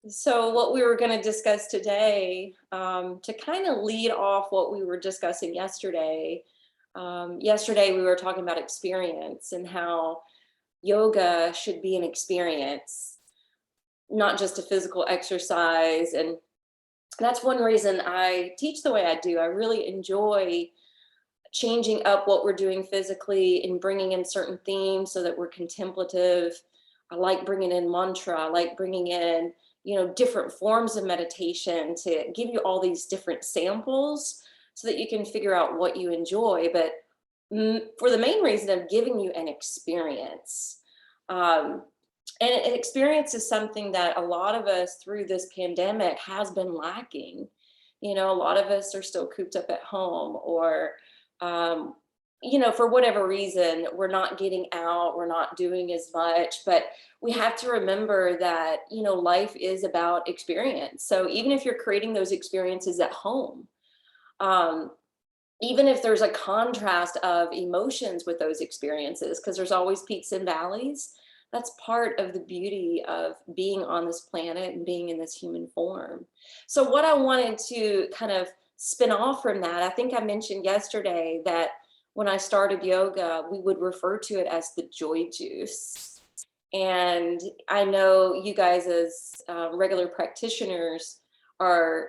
So, what we were going to discuss today, to kind of lead off what we were discussing yesterday. Yesterday, we were talking about experience and how yoga should be an experience, not just a physical exercise. And that's one reason I teach the way I do. I really enjoy changing up what we're doing physically and bringing in certain themes so that we're contemplative. I like bringing in mantra. I like bringing in, different forms of meditation to give you all these different samples so that you can figure out what you enjoy. But for the main reason of giving you an experience. Um, and an experience is something that a lot of us through this pandemic has been lacking. A lot of us are still cooped up at home or um, for whatever reason, we're not getting out, we're not doing as much, but we have to remember that, life is about experience. So even if you're creating those experiences at home, um, even if there's a contrast of emotions with those experiences, because there's always peaks and valleys, that's part of the beauty of being on this planet and being in this human form. So what I wanted to kind of spin off from that, I think I mentioned yesterday that when I started yoga, we would refer to it as the joy juice. And I know you guys as regular practitioners are,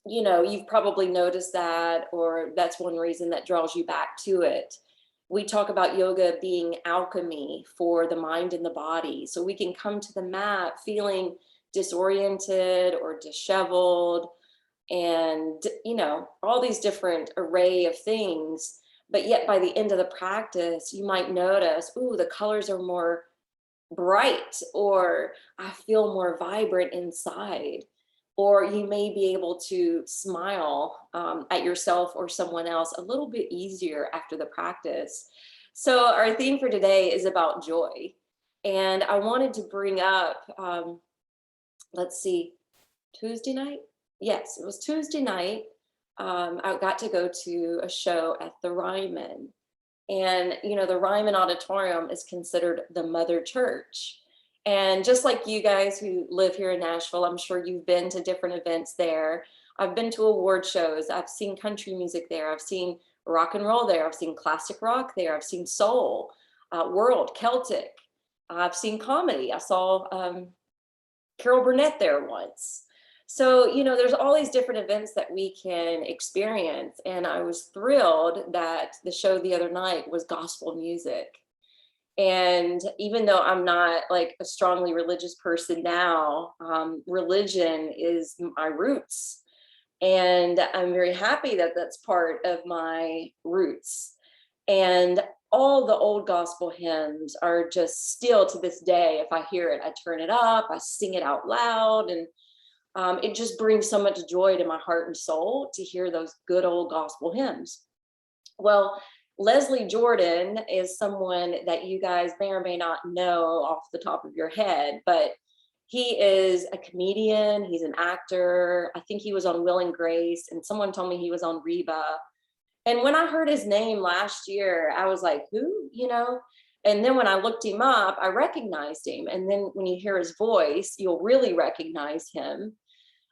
you've probably noticed that, or that's one reason that draws you back to it. We talk about yoga being alchemy for the mind and the body. So we can come to the mat feeling disoriented or disheveled and, all these different array of things. But yet by the end of the practice, you might notice, ooh, the colors are more bright, or I feel more vibrant inside. Or you may be able to smile at yourself or someone else a little bit easier after the practice. So our theme for today is about joy. And I wanted to bring up, let's see, Tuesday night? Yes, it was Tuesday night. I got to go to a show at the Ryman. And, the Ryman Auditorium is considered the mother church. And just like you guys who live here in Nashville, I'm sure you've been to different events there. I've been to award shows. I've seen country music there. I've seen rock and roll there. I've seen classic rock there. I've seen soul, world, Celtic. I've seen comedy. I saw Carol Burnett there once. So, there's all these different events that we can experience. And I was thrilled that the show the other night was gospel music. And even though I'm not like a strongly religious person now, religion is my roots. And I'm very happy that that's part of my roots. And all the old gospel hymns are just still to this day, if I hear it, I turn it up, I sing it out loud. And it just brings so much joy to my heart and soul to hear those good old gospel hymns. Well, Leslie Jordan is someone that you guys may or may not know off the top of your head, but he is a comedian, he's an actor. I think he was on Will and Grace, and someone told me he was on Reba. And when I heard his name last year, I was like, who, And then when I looked him up, I recognized him. And then when you hear his voice, you'll really recognize him.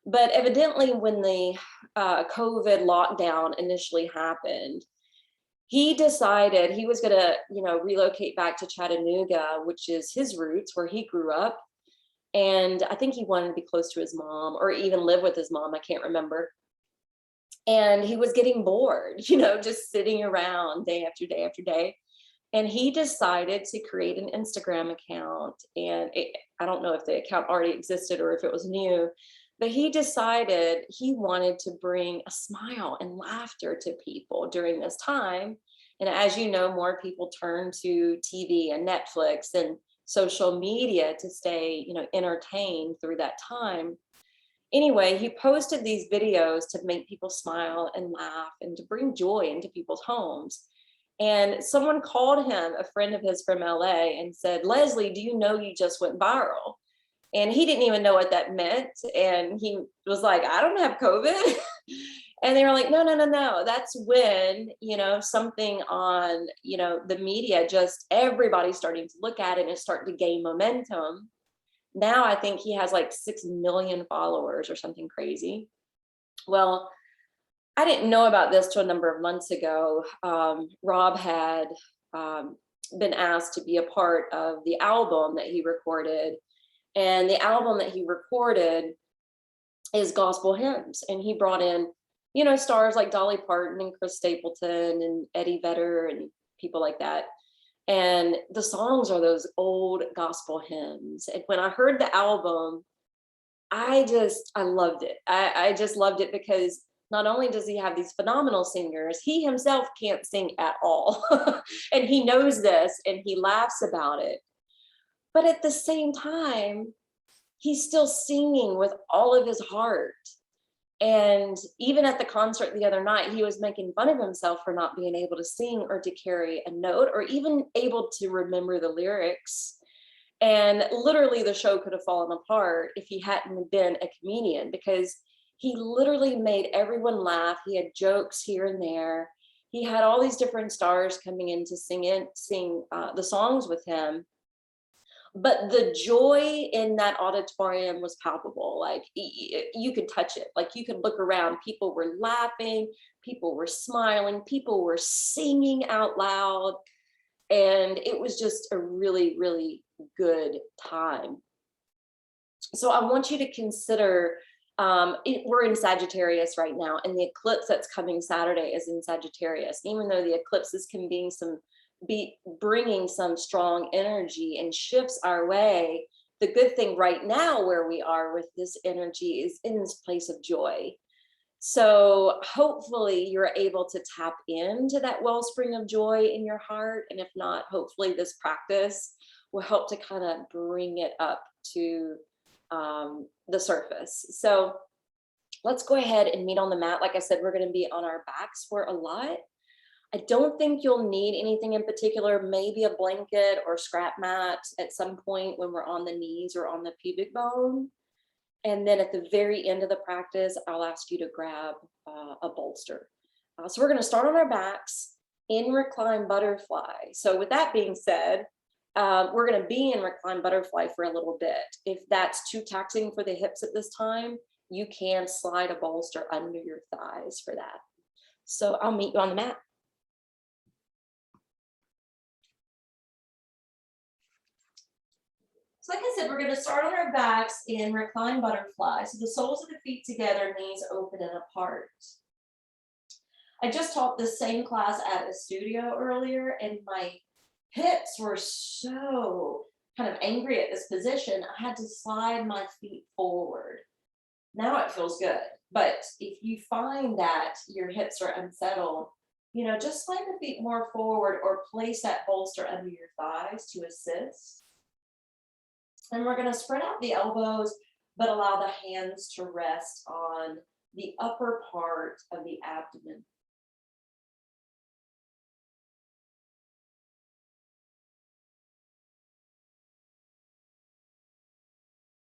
But evidently when the COVID lockdown initially happened, he decided he was going to, relocate back to Chattanooga, which is his roots, where he grew up. And I think he wanted to be close to his mom or even live with his mom. I can't remember. And he was getting bored, just sitting around day after day after day. And he decided to create an Instagram account. And I don't know if the account already existed or if it was new, but he decided he wanted to bring a smile and laughter to people during this time. And as you know, more people turn to TV and Netflix and social media to stay, entertained through that time. Anyway, he posted these videos to make people smile and laugh and to bring joy into people's homes. And someone called him, a friend of his from LA, and said, Leslie, do you know you just went viral? And he didn't even know what that meant. And he was like, I don't have COVID. And they were like, no. That's when, something on, the media, just everybody's starting to look at it and it's starting to gain momentum. Now I think he has like 6 million followers or something crazy. Well, I didn't know about this till a number of months ago. Rob had been asked to be a part of the album that he recorded. And the album that he recorded is gospel hymns. And he brought in, stars like Dolly Parton and Chris Stapleton and Eddie Vedder and people like that. And the songs are those old gospel hymns. And when I heard the album, I loved it. I just loved it because not only does he have these phenomenal singers, he himself can't sing at all. And he knows this and he laughs about it. But at the same time, he's still singing with all of his heart. And even at the concert the other night, he was making fun of himself for not being able to sing or to carry a note or even able to remember the lyrics. And literally the show could have fallen apart if he hadn't been a comedian, because he literally made everyone laugh. He had jokes here and there. He had all these different stars coming in to sing the songs with him. But the joy in that auditorium was palpable. Like you could touch it. Like you could look around. People were laughing. People were smiling. People were singing out loud. And it was just a really, really good time. So I want you to consider, we're in Sagittarius right now, and the eclipse that's coming Saturday is in Sagittarius. Even though the eclipses can be bringing some strong energy and shifts our way, the good thing right now where we are with this energy is in this place of joy. So hopefully you're able to tap into that wellspring of joy in your heart. And if not, hopefully this practice will help to kind of bring it up to the surface. So let's go ahead and meet on the mat. Like I said, we're going to be on our backs for a lot. I don't think you'll need anything in particular, maybe a blanket or scrap mat at some point when we're on the knees or on the pubic bone. And then at the very end of the practice, I'll ask you to grab a bolster. So we're going to start on our backs in reclined butterfly. So with that being said, we're going to be in reclined butterfly for a little bit. If that's too taxing for the hips at this time, you can slide a bolster under your thighs for that. So I'll meet you on the mat. So like I said, we're going to start on our backs in reclined butterfly. So the soles of the feet together, knees open and apart. I just taught the same class at a studio earlier, and my hips were so kind of angry at this position. I had to slide my feet forward. Now it feels good. But if you find that your hips are unsettled, just slide the feet more forward or place that bolster under your thighs to assist. And we're going to spread out the elbows, but allow the hands to rest on the upper part of the abdomen.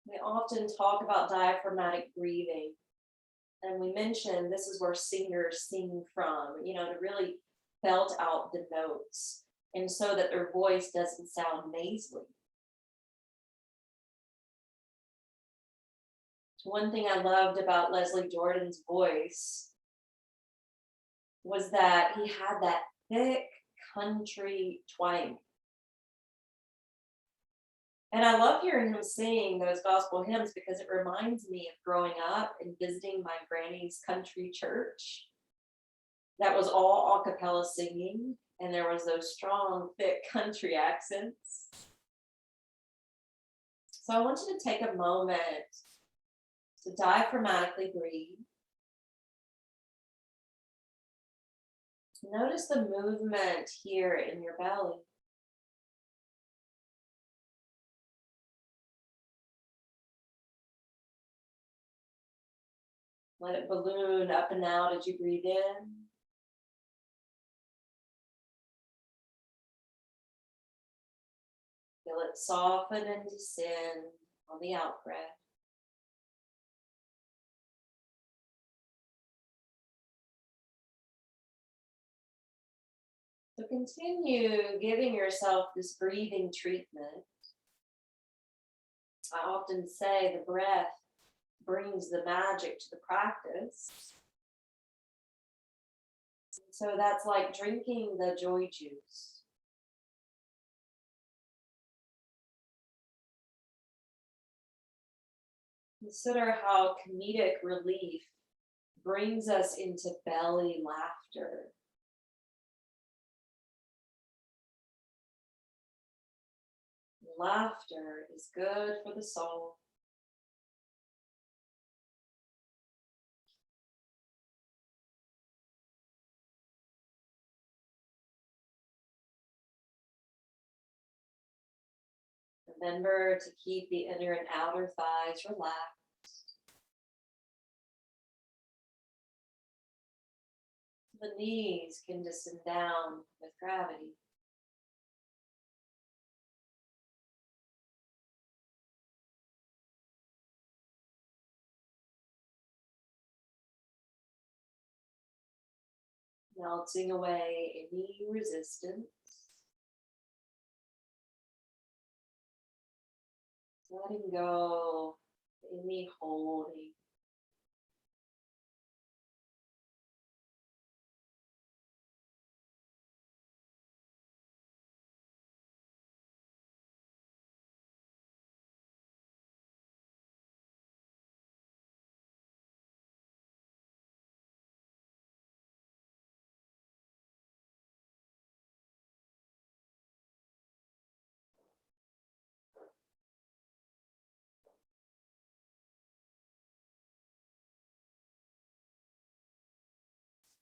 We often talk about diaphragmatic breathing. And we mentioned this is where singers sing from, to really belt out the notes and so that their voice doesn't sound nasally. One thing I loved about Leslie Jordan's voice was that he had that thick country twang. And I love hearing him sing those gospel hymns because it reminds me of growing up and visiting my granny's country church. That was all a cappella singing, and there was those strong, thick country accents. So I want you to take a moment to diaphragmatically breathe. Notice the movement here in your belly. Let it balloon up and out as you breathe in. Feel it soften and descend on the out breath. So continue giving yourself this breathing treatment. I often say the breath brings the magic to the practice. So that's like drinking the joy juice. Consider how comedic relief brings us into belly laughter. Laughter is good for the soul. Remember to keep the inner and outer thighs relaxed. The knees can descend down with gravity. Melting away any resistance. Letting go any holding.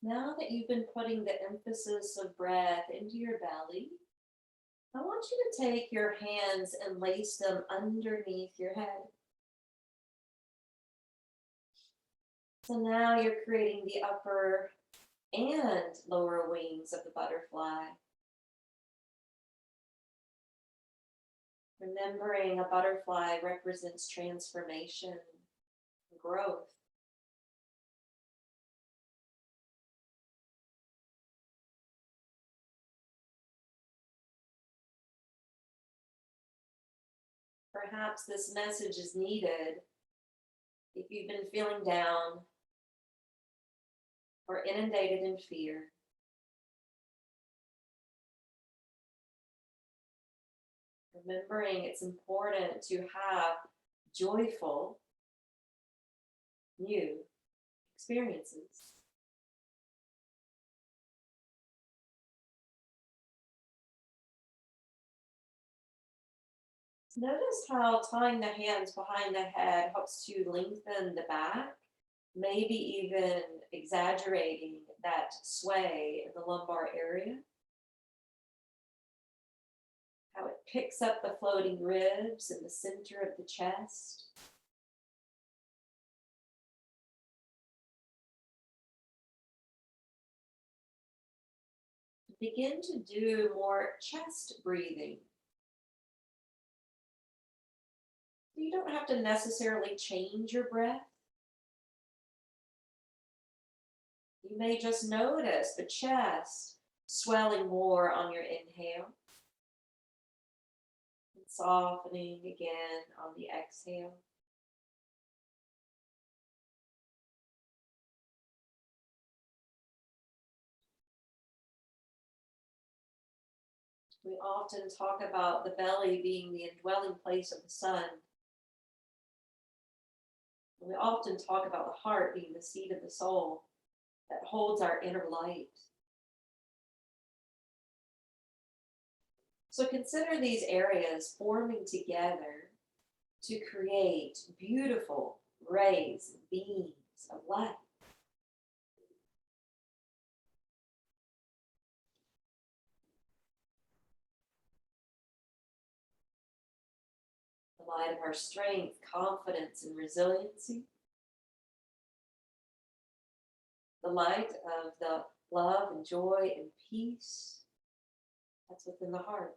Now that you've been putting the emphasis of breath into your belly, I want you to take your hands and lace them underneath your head. So now you're creating the upper and lower wings of the butterfly. Remembering a butterfly represents transformation, growth. Perhaps this message is needed if you've been feeling down or inundated in fear. Remembering it's important to have joyful new experiences. Notice how tying the hands behind the head helps to lengthen the back, maybe even exaggerating that sway in the lumbar area. How it picks up the floating ribs in the center of the chest. Begin to do more chest breathing. You don't have to necessarily change your breath. You may just notice the chest swelling more on your inhale and softening again on the exhale. We often talk about the belly being the indwelling place of the sun. We often talk about the heart being the seat of the soul that holds our inner light. So consider these areas forming together to create beautiful rays and beams of light. The light of our strength, confidence, and resiliency. The light of the love and joy and peace that's within the heart.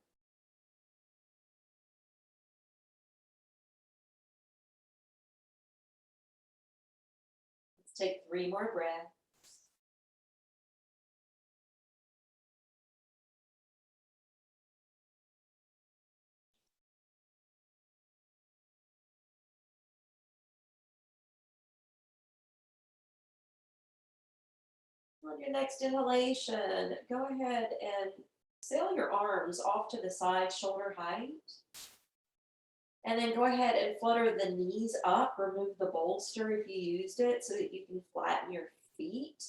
Let's take 3 more breaths. On your next inhalation, go ahead and sail your arms off to the side, shoulder height. And then go ahead and flutter the knees up. Remove the bolster if you used it so that you can flatten your feet.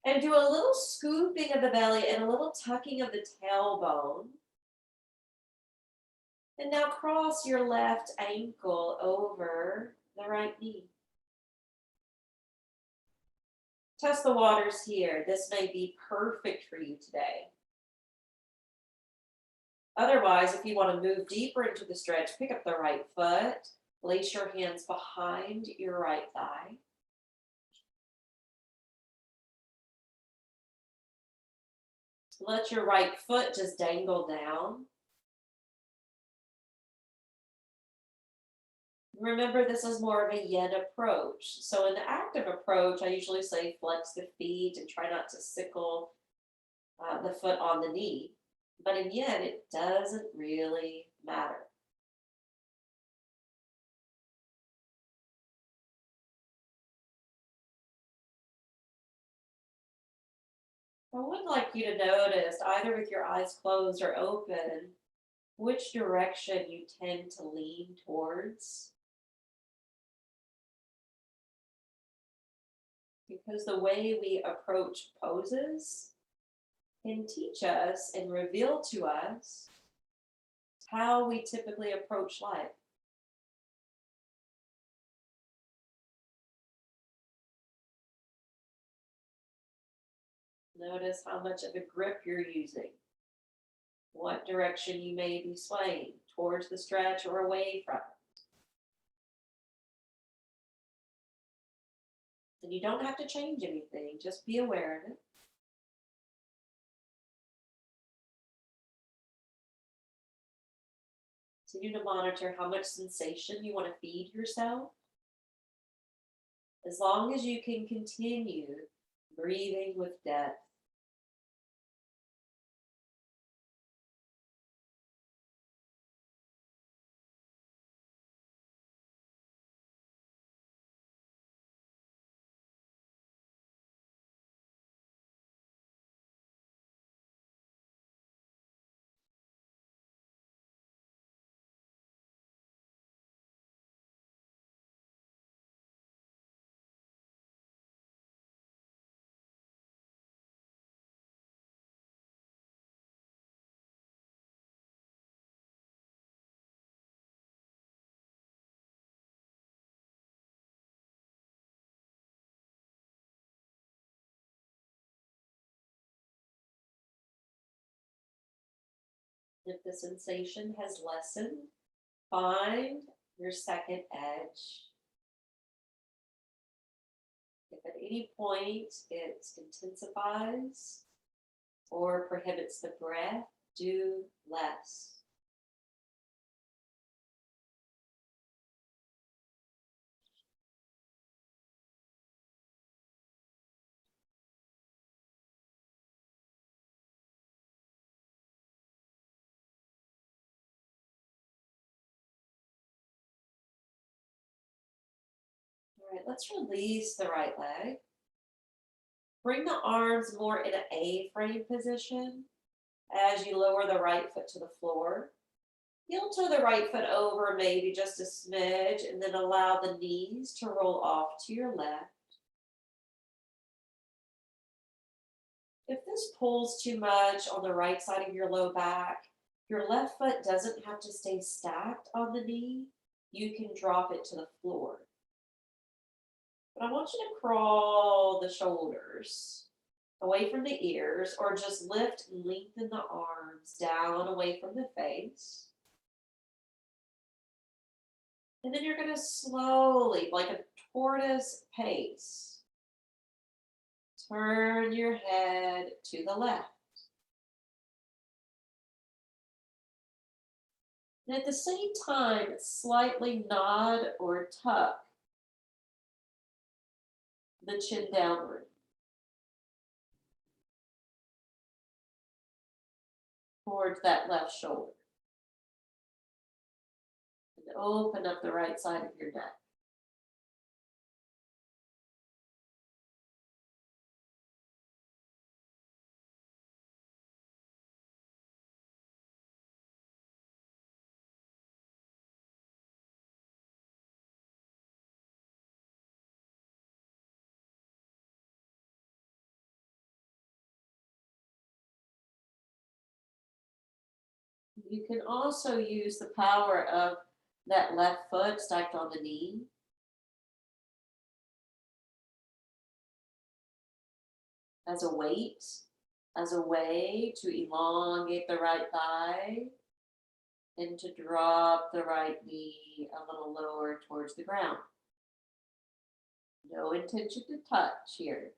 And do a little scooping of the belly and a little tucking of the tailbone. And now cross your left ankle over the right knee. Test the waters here. This may be perfect for you today. Otherwise, if you want to move deeper into the stretch, pick up the right foot, place your hands behind your right thigh. Let your right foot just dangle down. Remember, this is more of a yin approach. So in the active approach, I usually say flex the feet and try not to sickle the foot on the knee. But in yin, it doesn't really matter. I would like you to notice, either with your eyes closed or open, which direction you tend to lean towards. Because the way we approach poses can teach us and reveal to us how we typically approach life. Notice how much of a grip you're using, what direction you may be swaying, towards the stretch or away from it. And you don't have to change anything, just be aware of it. Continue to monitor how much sensation you want to feed yourself. As long as you can continue breathing with depth. If the sensation has lessened, find your second edge. If at any point it intensifies or prohibits the breath, do less. All right, let's release the right leg. Bring the arms more in an A-frame position as you lower the right foot to the floor. Heel toe the right foot over maybe just a smidge, and then allow the knees to roll off to your left. If this pulls too much on the right side of your low back, your left foot doesn't have to stay stacked on the knee. You can drop it to the floor. But I want you to crawl the shoulders away from the ears, or just lift and lengthen the arms down away from the face. And then you're going to slowly, like a tortoise pace, turn your head to the left. And at the same time, slightly nod or tuck the chin downward towards that left shoulder. And open up the right side of your neck. You can also use the power of that left foot stacked on the knee as a weight, as a way to elongate the right thigh and to drop the right knee a little lower towards the ground. No intention to touch here.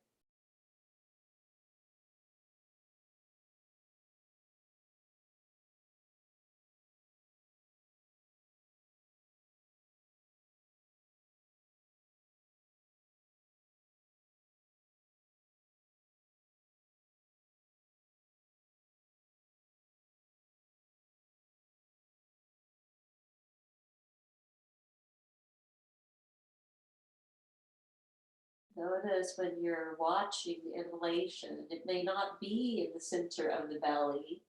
Notice when you're watching the inhalation, it may not be in the center of the belly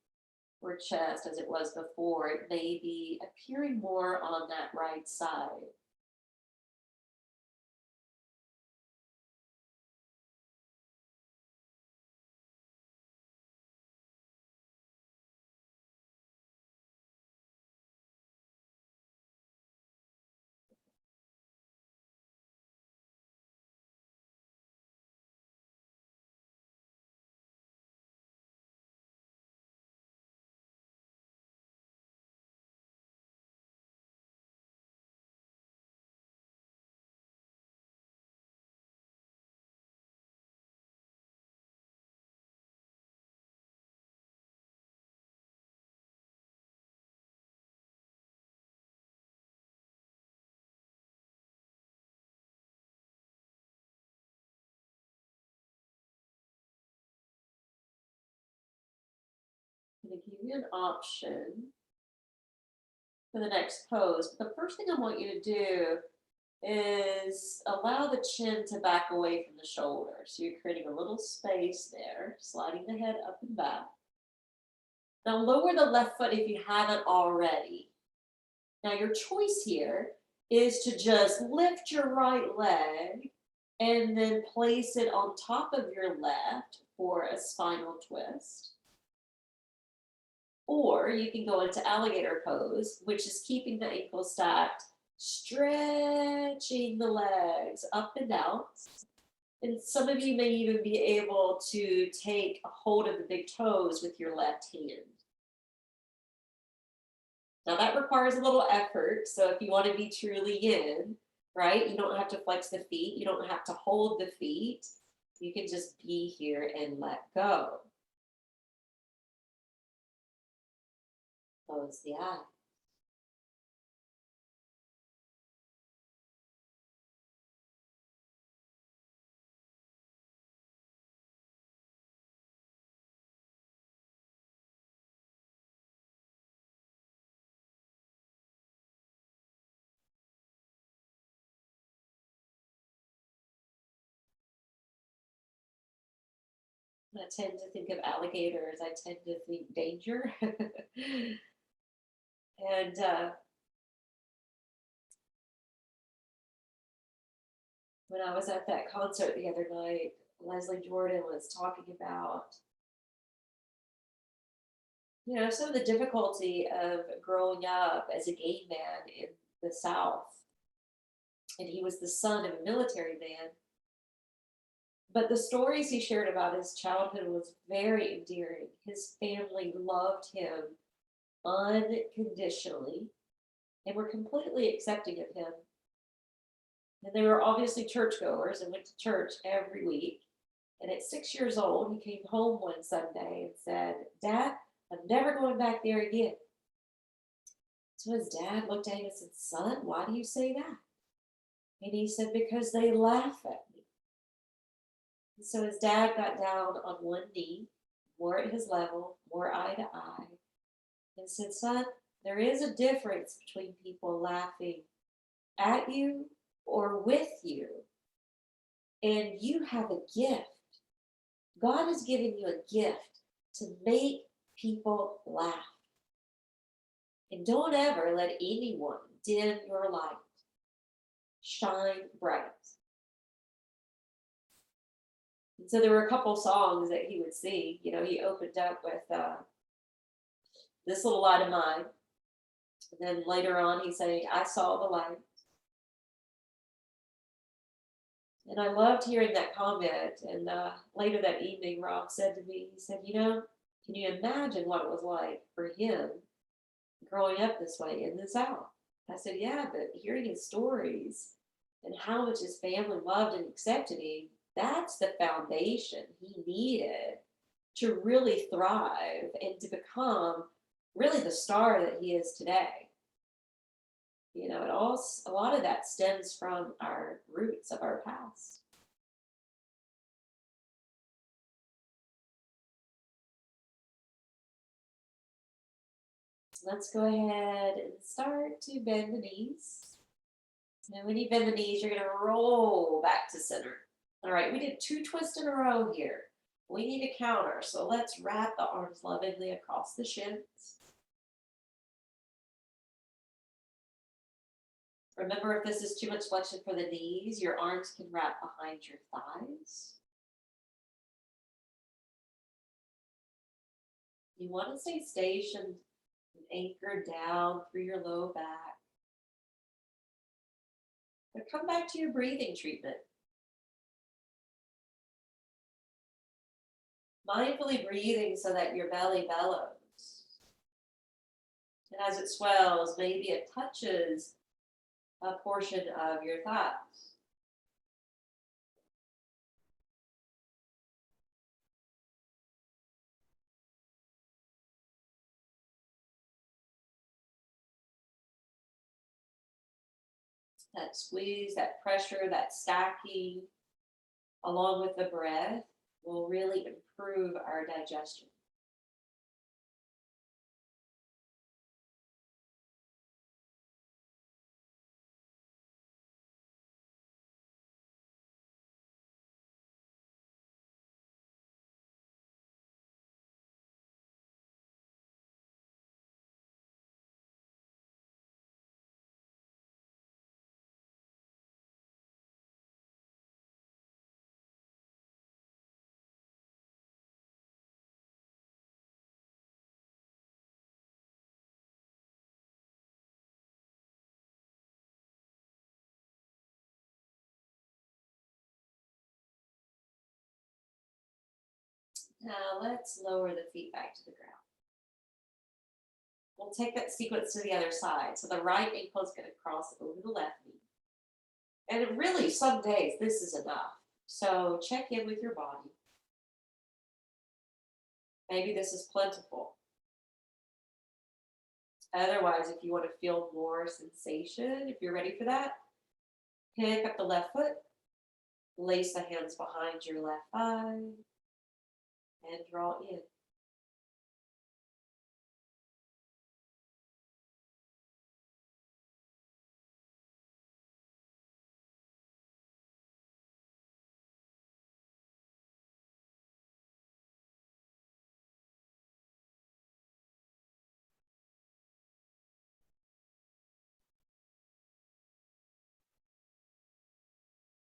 or chest as it was before. It may be appearing more on that right side. I'm going to give you an option for the next pose. But the first thing I want you to do is allow the chin to back away from the shoulder. So you're creating a little space there, sliding the head up and back. Now lower the left foot if you haven't already. Now your choice here is to just lift your right leg and then place it on top of your left for a spinal twist. Or you can go into Alligator Pose, which is keeping the ankles stacked, stretching the legs up and out. And some of you may even be able to take a hold of the big toes with your left hand. Now that requires a little effort. So if you want to be truly yin, right, you don't have to flex the feet. You don't have to hold the feet. You can just be here and let go. Close the eye. I tend to think of alligators, I tend to think danger. And when I was at that concert the other night, Leslie Jordan was talking about, some of the difficulty of growing up as a gay man in the South. And he was the son of a military man. But the stories he shared about his childhood was very endearing. His family loved him unconditionally and were completely accepting of him. And they were obviously churchgoers and went to church every week. And at 6 years old, he came home one Sunday and said, "Dad, I'm never going back there again." So his dad looked at him and said, "Son, why do you say that?" And he said, "Because they laugh at me." And so his dad got down on one knee, more at his level, more eye to eye, and said, "Son, there is a difference between people laughing at you or with you. And you have a gift. God has given you a gift to make people laugh. And don't ever let anyone dim your light. Shine bright." And so there were a couple songs that he would sing. He opened up with this little light of mine. And then later on, he's saying, I saw the light. And I loved hearing that comment. And later that evening, Rob said to me, he said, can you imagine what it was like for him growing up this way in the South? I said, yeah, but hearing his stories and how much his family loved and accepted him, that's the foundation he needed to really thrive and to become really the star that he is today. A lot of that stems from our roots of our past. So let's go ahead and start to bend the knees. And when you bend the knees, you're going to roll back to center. All right, we did 2 twists in a row here. We need a counter, so let's wrap the arms lovingly across the shins. Remember, if this is too much flexion for the knees, your arms can wrap behind your thighs. You want to stay stationed and anchored down through your low back. But come back to your breathing treatment. Mindfully breathing so that your belly bellows. And as it swells, maybe it touches a portion of your thighs. That squeeze, that pressure, that stacking, along with the breath, will really improve our digestion. Now let's lower the feet back to the ground. We'll take that sequence to the other side. So the right ankle is going to cross over the left knee. And really, some days this is enough. So check in with your body. Maybe this is plentiful. Otherwise, if you want to feel more sensation, if you're ready for that, pick up the left foot, lace the hands behind your left thigh, and draw in.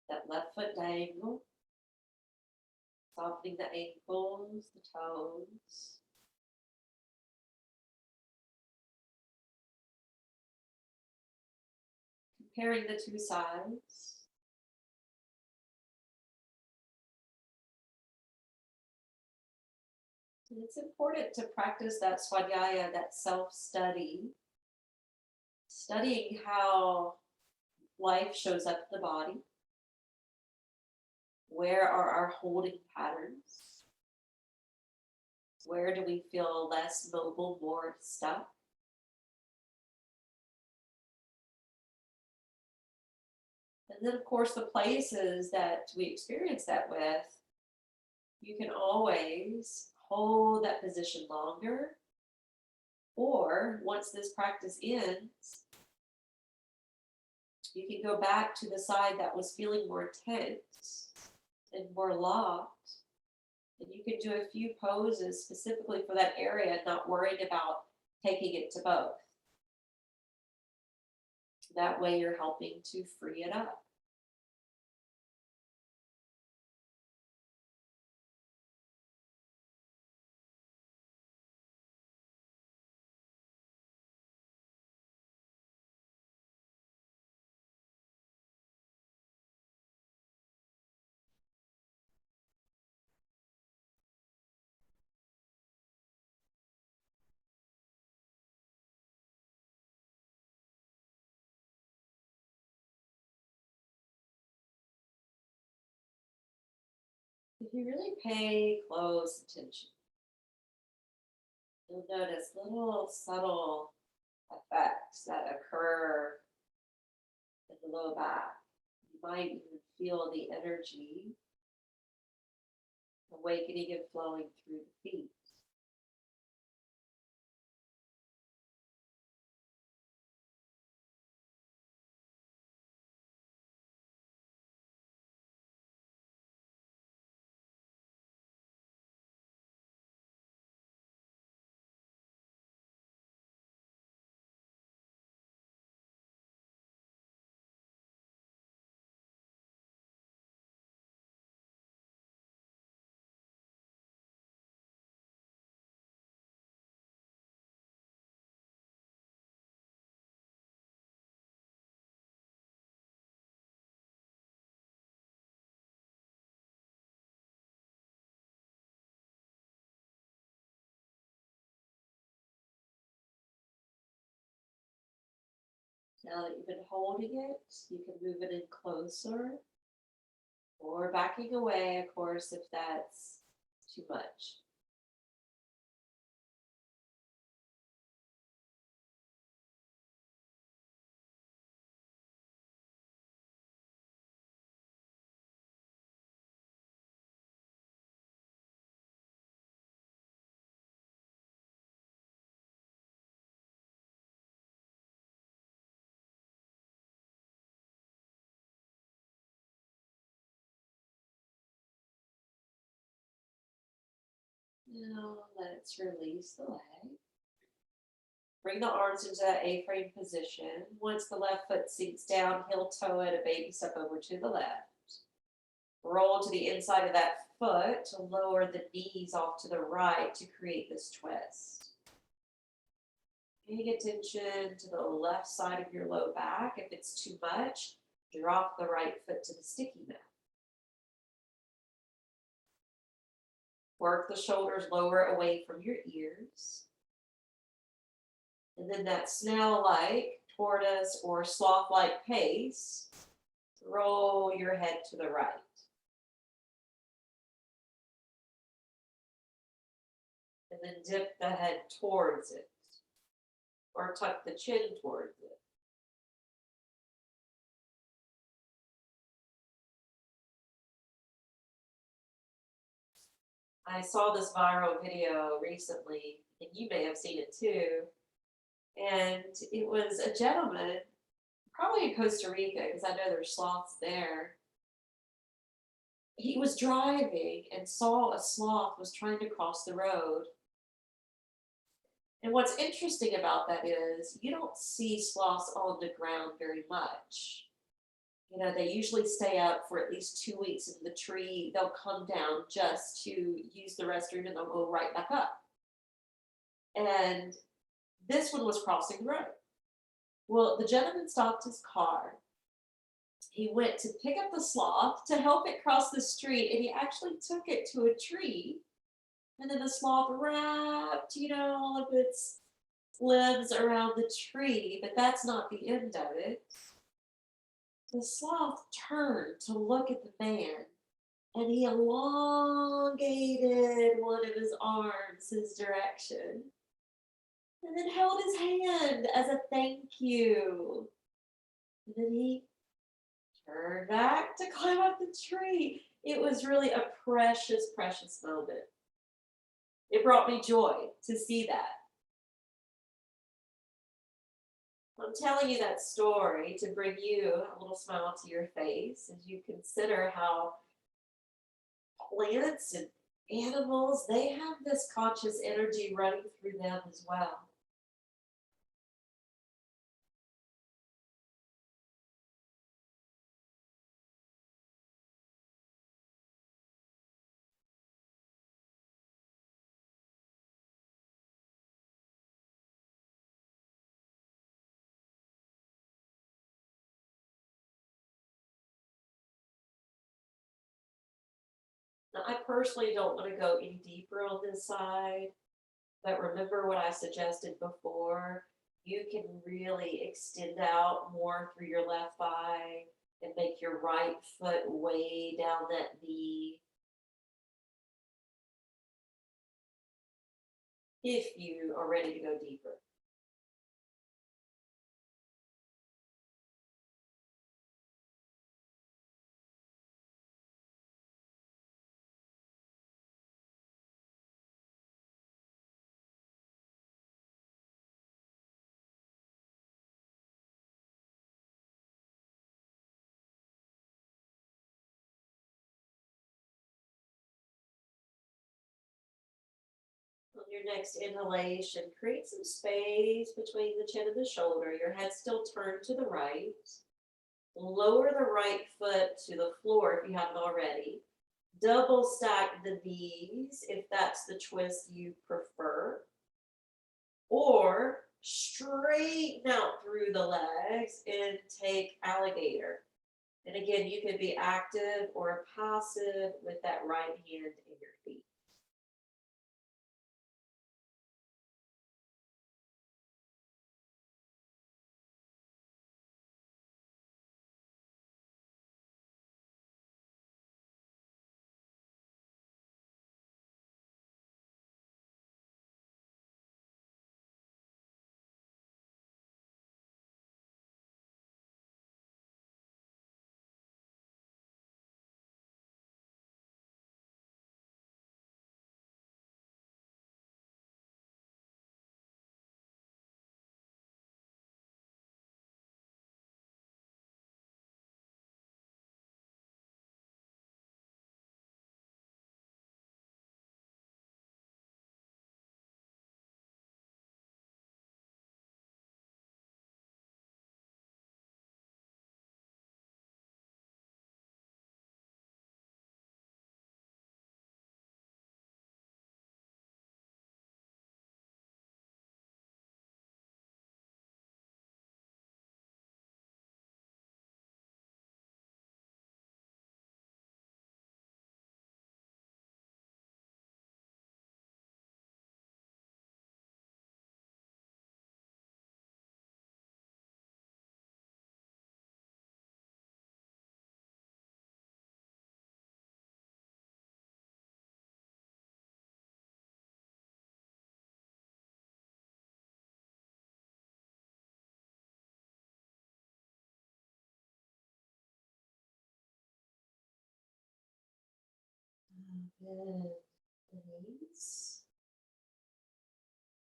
That left foot diagonal, softening the ankles, the toes. Comparing the two sides. And it's important to practice that swadhyaya, that self-study, studying how life shows up in the body. Where are our holding patterns? Where do we feel less mobile, more stuck? And then, of course, the places that we experience that with, you can always hold that position longer. Or once this practice ends, you can go back to the side that was feeling more tense and more locked. And you can do a few poses specifically for that area, not worried about taking it to both. That way you're helping to free it up. If you really pay close attention, you'll notice little subtle effects that occur in the low back. You might even feel the energy awakening and flowing through the feet. Now that you've been holding it, you can move it in closer or backing away, of course, if that's too much. Now let's release the leg. Bring the arms into that A-frame position. Once the left foot sinks down, heel toe it, a baby step over to the left. Roll to the inside of that foot to lower the knees off to the right to create this twist. Paying attention to the left side of your low back. If it's too much, drop the right foot to the sticky mat. Work the shoulders lower away from your ears. And then that snail-like, tortoise, or sloth-like pace, roll your head to the right. And then dip the head towards it, or tuck the chin towards it. I saw this viral video recently, and you may have seen it too. And it was a gentleman, probably in Costa Rica, because I know there's sloths there. He was driving and saw a sloth was trying to cross the road. And what's interesting about that is you don't see sloths on the ground very much. You know, they usually stay up for at least 2 weeks in the tree. They'll come down just to use the restroom and they'll go right back up. And this one was crossing the road. Well, the gentleman stopped his car. He went to pick up the sloth to help it cross the street, and he actually took it to a tree. And then the sloth wrapped, all of its limbs around the tree, but that's not the end of it. The sloth turned to look at the man, and he elongated one of his arms his direction, and then held his hand as a thank you. And then he turned back to climb up the tree. It was really a precious, precious moment. It brought me joy to see that. I'm telling you that story to bring you a little smile to your face as you consider how plants and animals, they have this conscious energy running through them as well. Now, I personally don't want to go any deeper on this side, but remember what I suggested before. You can really extend out more through your left thigh and make your right foot way down that knee. if you are ready to go deeper. On your next inhalation, create some space between the chin and the shoulder. Your head still turned to the right. Lower the right foot to the floor if you haven't already. Double stack the knees if that's the twist you prefer. Or straighten out through the legs and take alligator. And again, you can be active or passive with that right hand in your feet. Good. Release.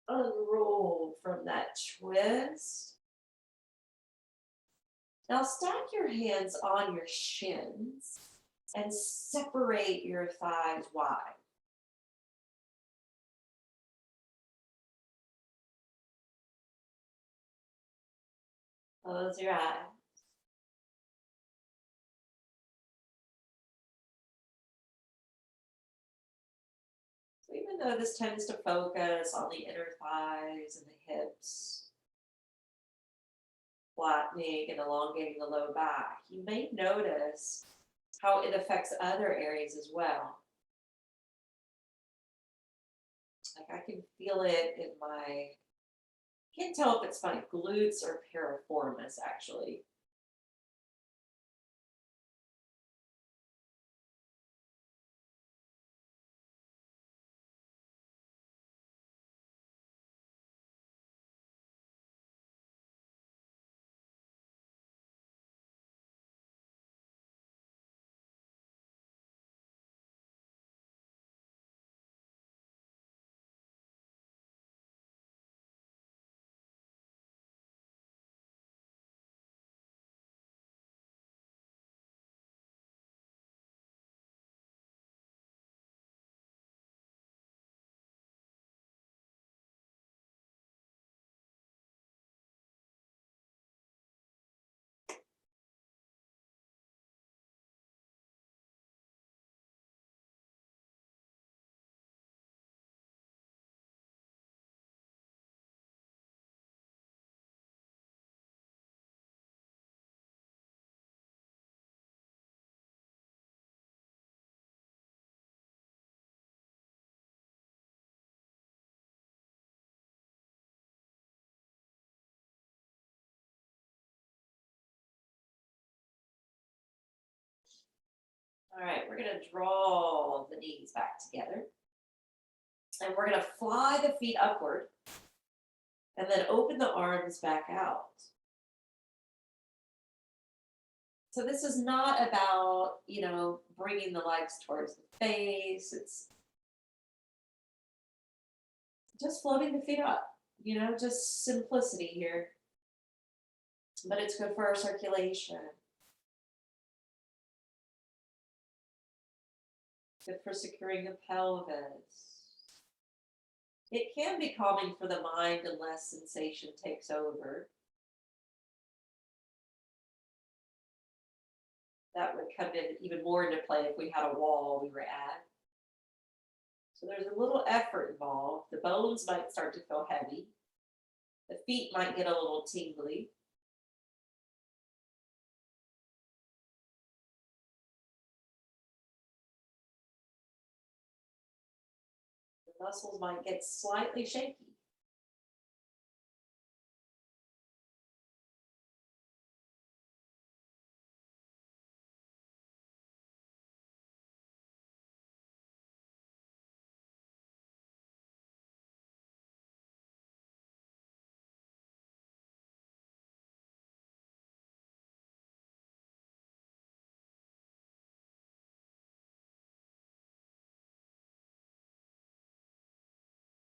Unroll from that twist. Now stack your hands on your shins and separate your thighs wide. Close your eyes. So even though this tends to focus on the inner thighs and the hips, flattening and elongating the low back, you may notice how it affects other areas as well. Like I can feel it in my, can't tell if it's my glutes or piriformis actually. All right, we're going to draw the knees back together. And we're going to fly the feet upward and then open the arms back out. So this is not about, bringing the legs towards the face. It's just floating the feet up, just simplicity here. But it's good for our circulation. Good for securing the pelvis. It can be calming for the mind unless sensation takes over. That would come in even more into play if we had a wall we were at. So there's a little effort involved. The bones might start to feel heavy. The feet might get a little tingly. The muscles might get slightly shaky.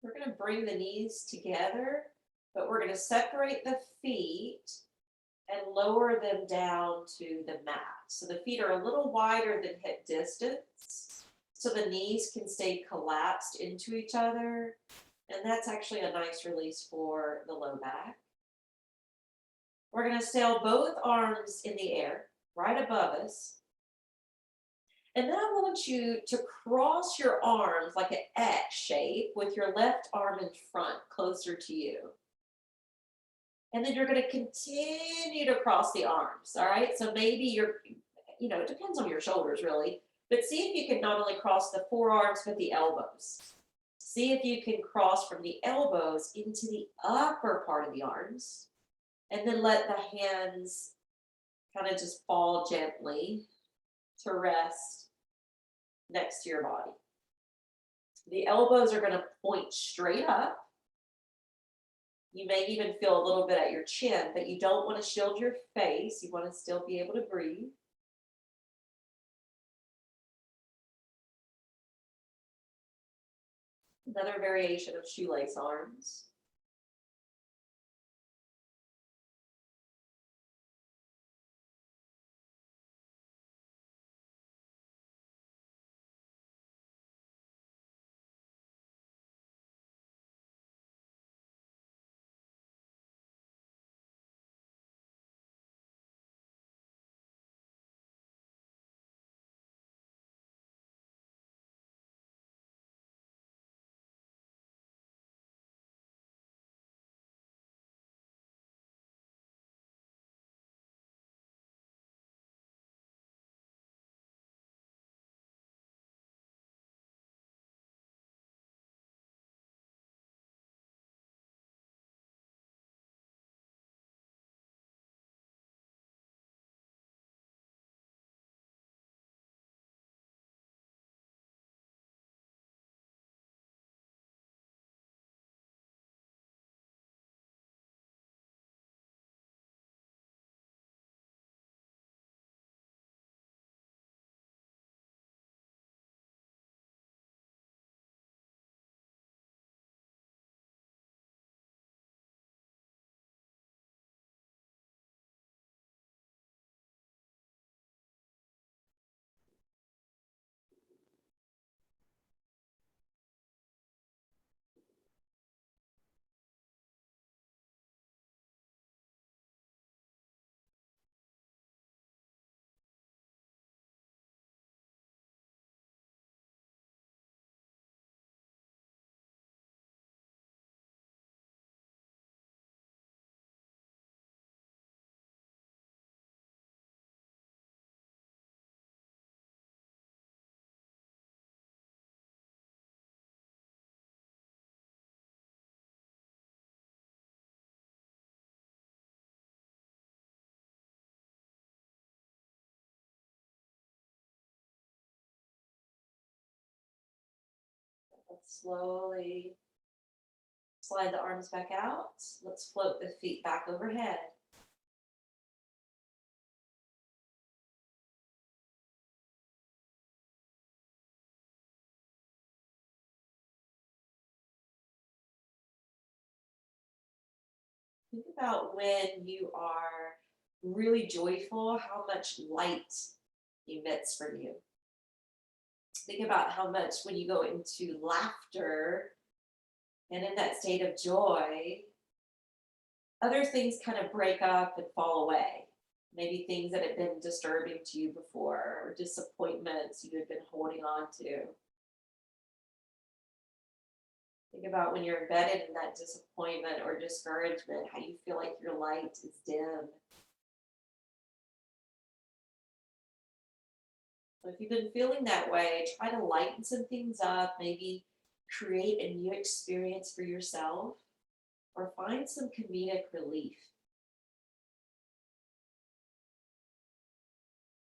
We're going to bring the knees together, but we're going to separate the feet and lower them down to the mat. So the feet are a little wider than hip distance, so the knees can stay collapsed into each other. And that's actually a nice release for the low back. We're going to sail both arms in the air, right above us. And then I want you to cross your arms like an X shape with your left arm in front, closer to you. And then you're going to continue to cross the arms, all right? So maybe it depends on your shoulders really, but see if you can not only cross the forearms, but the elbows. See if you can cross from the elbows into the upper part of the arms, and then let the hands kind of just fall gently to rest next to your body. The elbows are going to point straight up. You may even feel a little bit at your chin, but you don't want to shield your face. You want to still be able to breathe. Another variation of shoelace arms. Let's slowly slide the arms back out. Let's float the feet back overhead. Think about when you are really joyful, how much light emits from you. Think about how much when you go into laughter and in that state of joy, other things kind of break up and fall away. Maybe things that had been disturbing to you before, or disappointments you had been holding on to. Think about when you're embedded in that disappointment or discouragement, how you feel like your light is dim. So if you've been feeling that way, try to lighten some things up, maybe create a new experience for yourself, or find some comedic relief.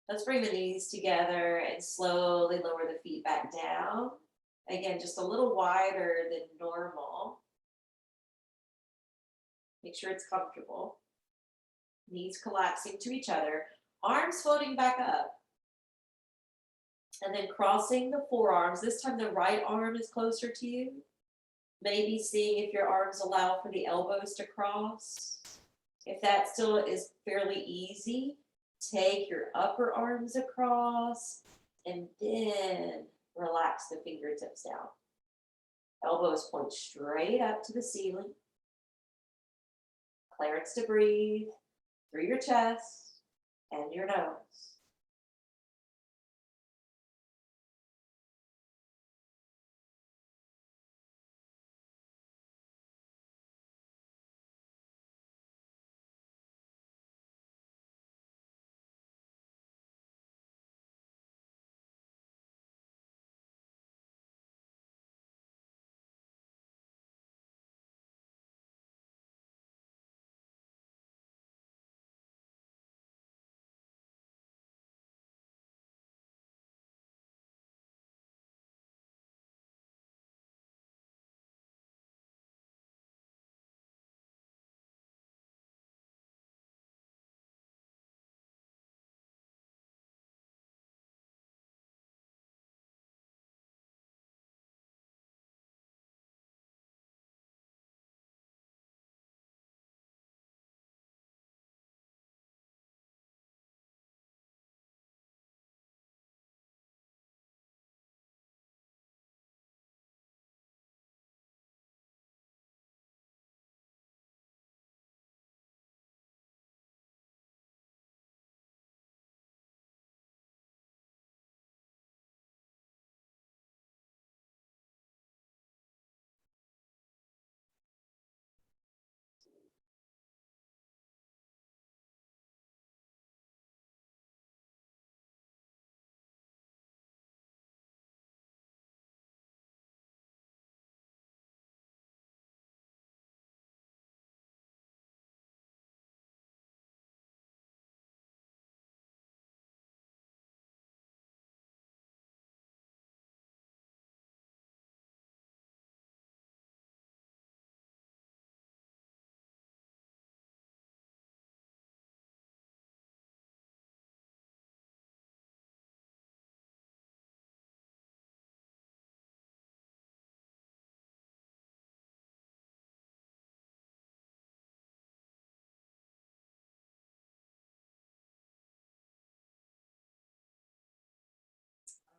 Let's bring the knees together and slowly lower the feet back down. Again, just a little wider than normal. Make sure it's comfortable. Knees collapsing to each other, arms floating back up. And then crossing the forearms. This time the right arm is closer to you. Maybe seeing if your arms allow for the elbows to cross. If that still is fairly easy, take your upper arms across and then relax the fingertips down. Elbows point straight up to the ceiling. Clearance to breathe through your chest and your nose.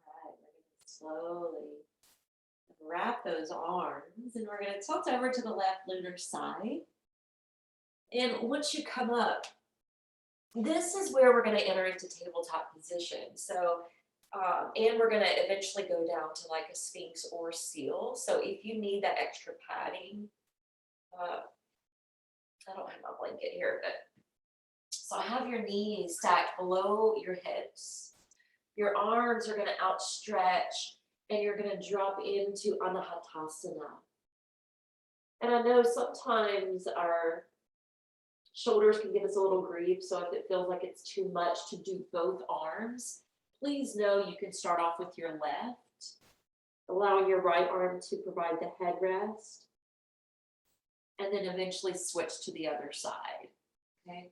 All right, we're going to slowly wrap those arms and we're going to tilt over to the left lunar side. And once you come up, this is where we're going to enter into tabletop position. So, and we're going to eventually go down to like a sphinx or seal. So if you need that extra padding, I don't have my blanket here, but so have your knees stacked below your hips. Your arms are going to outstretch and you're going to drop into Anahatasana. And I know sometimes our shoulders can give us a little grief. So if it feels like it's too much to do both arms, please know you can start off with your left. allowing your right arm to provide the headrest, and then eventually switch to the other side, okay?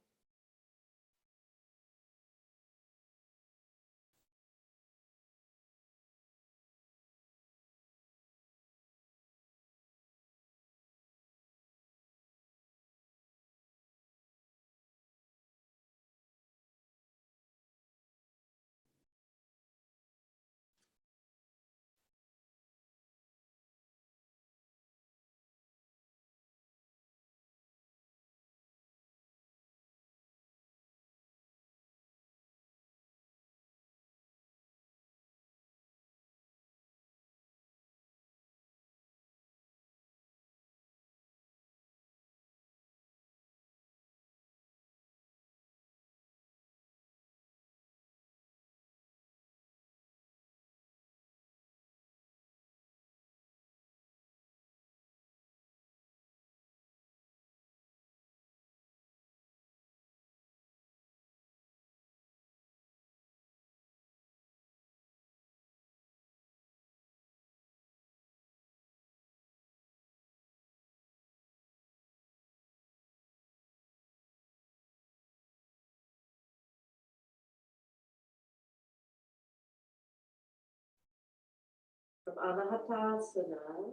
From Anahatasana,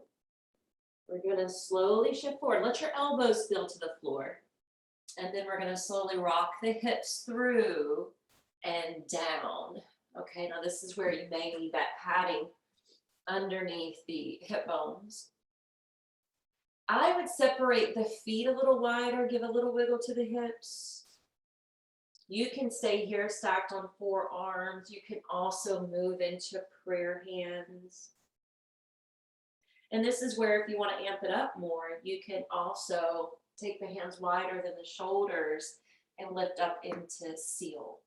we're going to slowly shift forward. Let your elbows feel to the floor. And then we're going to slowly rock the hips through and down. Okay, now this is where you may need that padding underneath the hip bones. I would separate the feet a little wider, give a little wiggle to the hips. You can stay here stacked on forearms. You can also move into prayer hands. And this is where if you want to amp it up more, you can also take the hands wider than the shoulders and lift up into seal.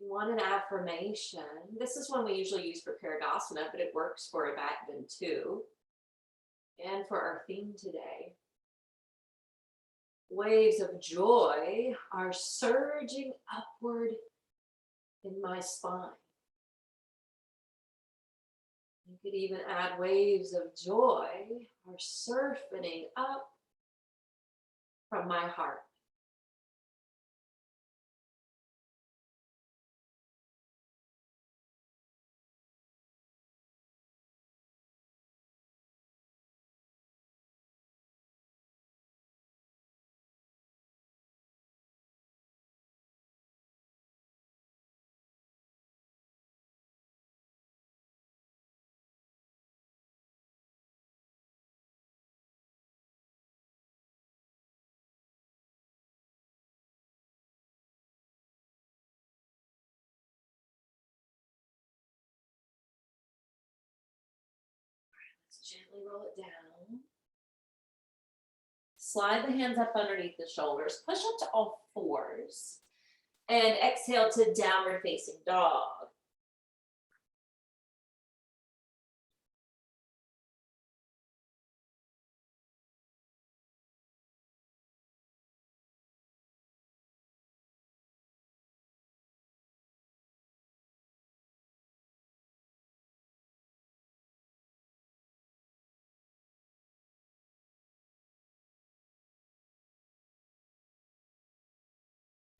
You want an affirmation. This is one we usually use for Paradasana, but it works for a back bend too. And for our theme today, waves of joy are surging upward in my spine. You could even add waves of joy are surfing up from my heart. Let's gently roll it down. Slide the hands up underneath the shoulders. Push up to all fours. And exhale to downward facing dog.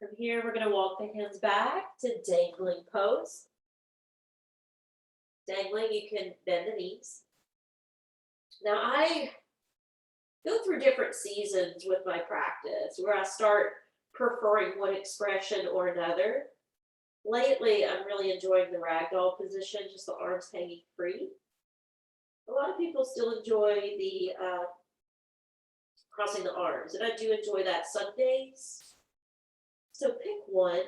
From here, we're going to walk the hands back to Dangling Pose. Dangling, you can bend the knees. Now, I go through different seasons with my practice where I start preferring one expression or another. Lately, I'm really enjoying the ragdoll position, just the arms hanging free. A lot of people still enjoy the crossing the arms, and I do enjoy that Sundays. So pick one,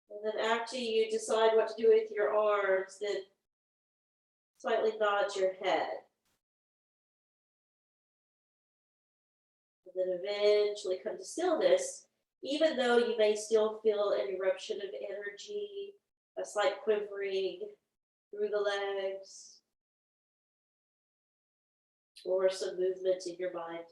and then after you decide what to do with your arms, then slightly nod your head. And then eventually come to stillness, even though you may still feel an eruption of energy, a slight quivering through the legs, or some movement in your mind.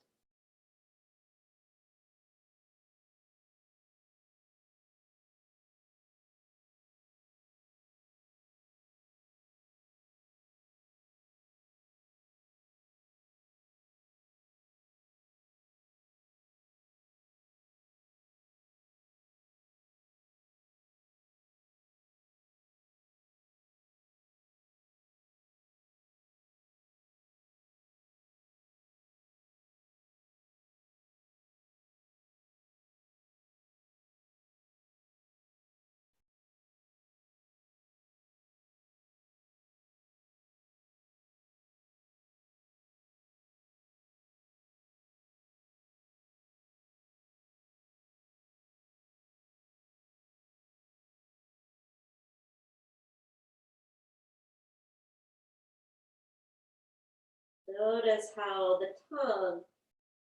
Notice how the tongue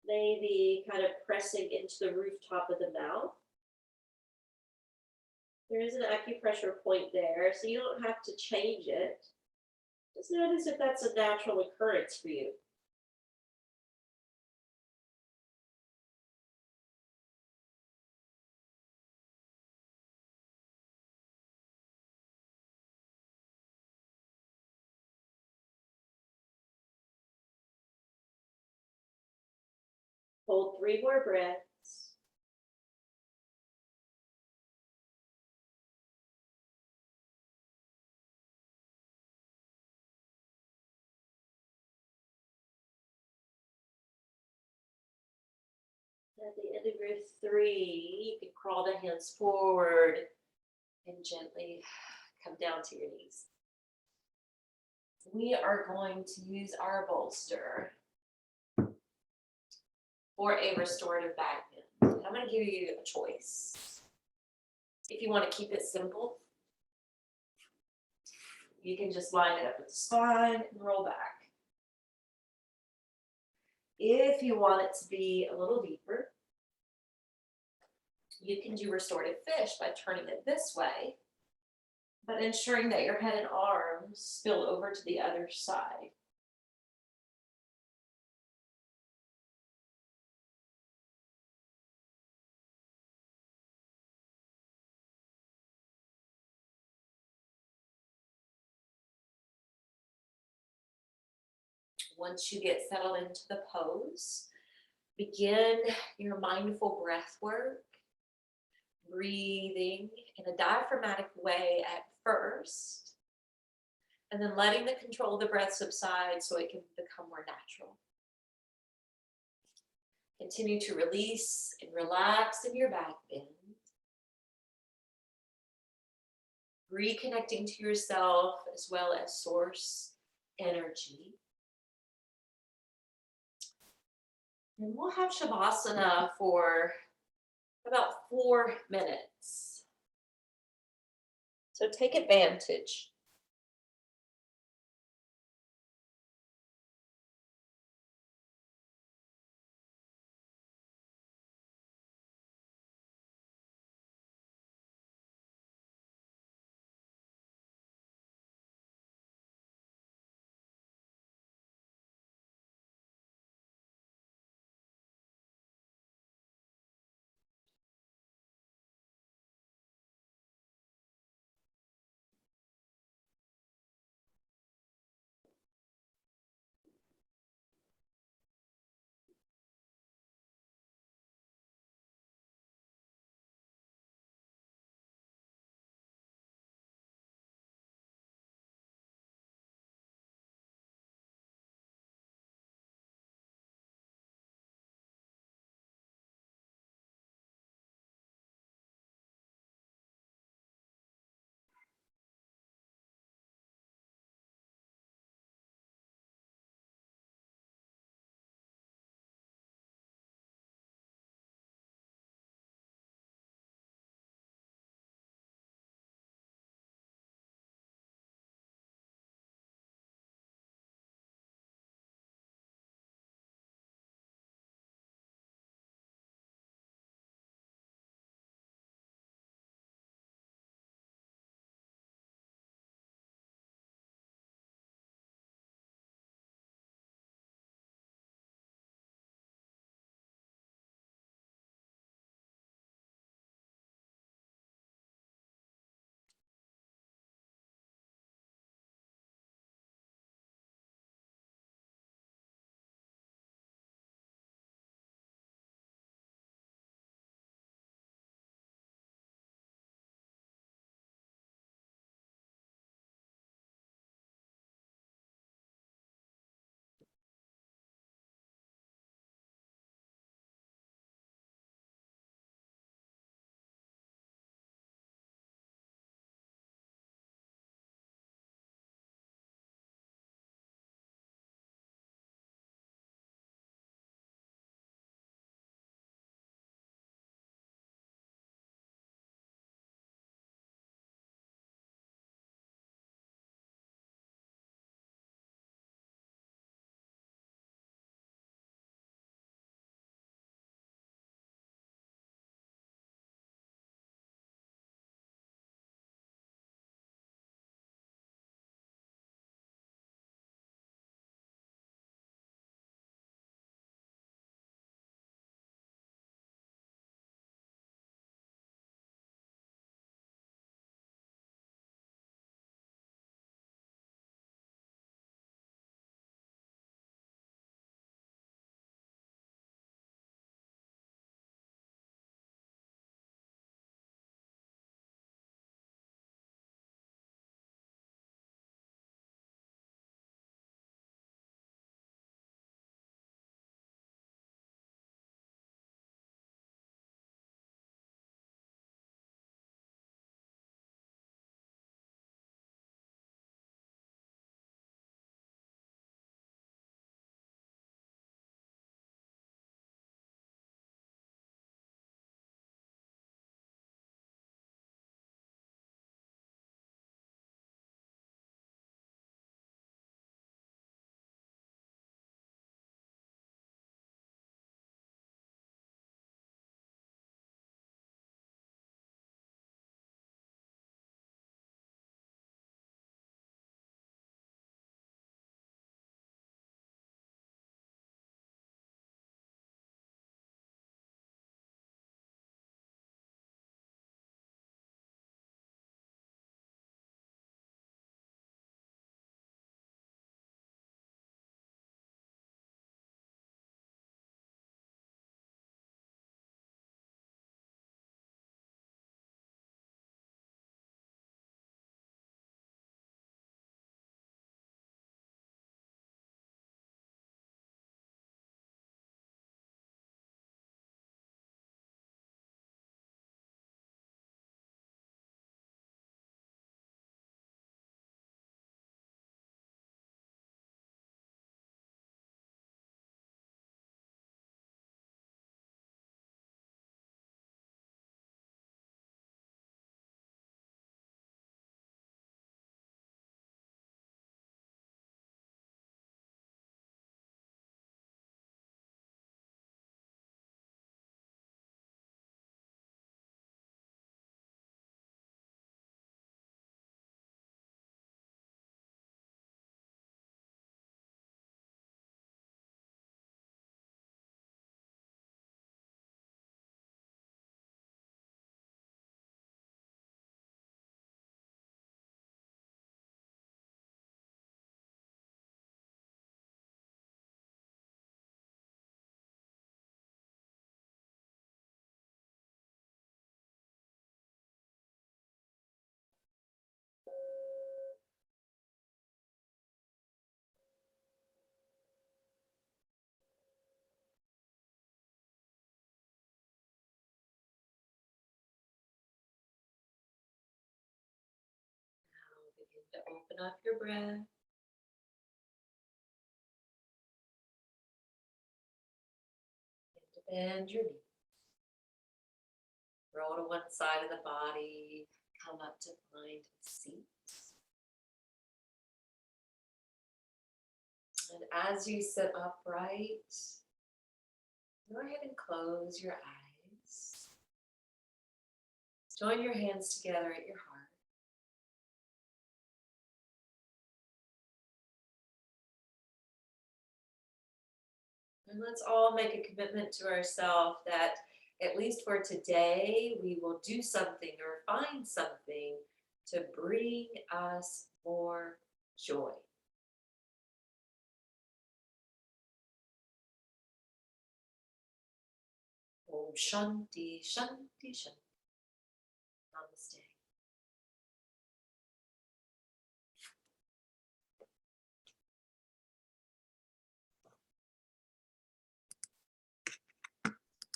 may be kind of pressing into the rooftop of the mouth. There is an acupressure point there, so you don't have to change it. Just notice if that's a natural occurrence for you. Hold 3 more breaths. At the end of your 3, you can crawl the hands forward and gently come down to your knees. We are going to use our bolster for a restorative back bend. I'm going to give you a choice. If you want to keep it simple, you can just line it up with the spine and roll back. If you want it to be a little deeper, you can do restorative fish by turning it this way, but ensuring that your head and arms spill over to the other side. Once you get settled into the pose, begin your mindful breath work, breathing in a diaphragmatic way at first, and then letting the control of the breath subside so it can become more natural. Continue to release and relax in your back bend, reconnecting to yourself as well as source energy. And we'll have Shavasana for about 4 minutes. So take advantage. to open up your breath. And to bend your knees. Roll to one side of the body. Come up to find a seat. And as you sit upright, go ahead and close your eyes. Join your hands together at your heart. And let's all make a commitment to ourselves that at least for today, we will do something or find something to bring us more joy. Om Shanti, Shanti, Shanti.